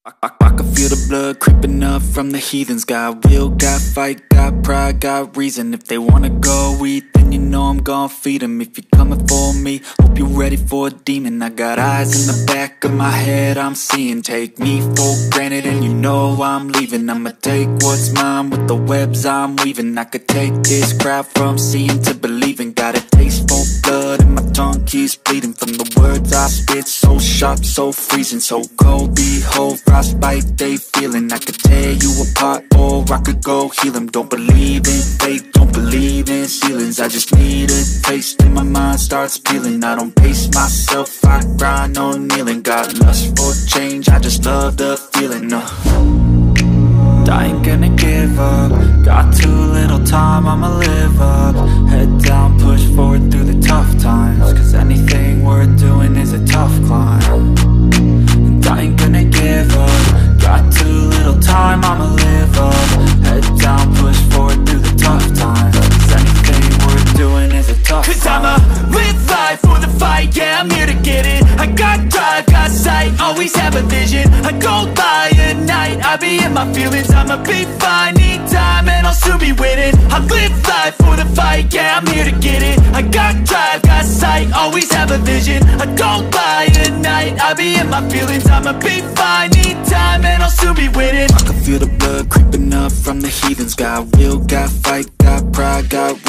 I can feel the blood creeping up from the heathens. Got will, got fight, got pride, got reason. If they wanna go eat, then you know I'm gon' feed them. If you're coming for me, hope you're ready for a demon. I got eyes in the back of my head, I'm seeing. Take me for granted and you know I'm leaving. I'ma take what's mine with the webs I'm weaving. I could take this crowd from seeing to believing. Got a taste for blood and my tongue keeps bleeding from the words I spit. So sharp, so freezing, so cold. Behold, frostbite they feeling. I could tear you apart or I could go heal them. Don't believe in fate, don't believe in ceilings. I just need a taste and my mind starts peeling. I don't pace myself, I grind on kneeling. Got lust for change, I just love the feeling. I ain't gonna give up. Got too little time, I'ma live up. Head down, push forward through the tough times. Cause anything worth doing is a tough climb. And I ain't gonna give up. Got too little time, I'ma live up. Head down, push forward through the tough times. Cause anything worth doing is a tough climb. Cause I'ma live life for the fight, yeah, I'm here to get it. I got drive, got sight, always have a vision. I go by at night, I be in my feelings. I'ma be fine, need time, and I'll soon be winning. I live life for the fight, yeah, I'm here to get it. I got drive, got sight, always have a vision. I don't lie at night, I be in my feelings. I'ma be fine, need time, and I'll soon be winning. I can feel the blood creeping up from the heathens. Got will, got fight, got pride, got reason.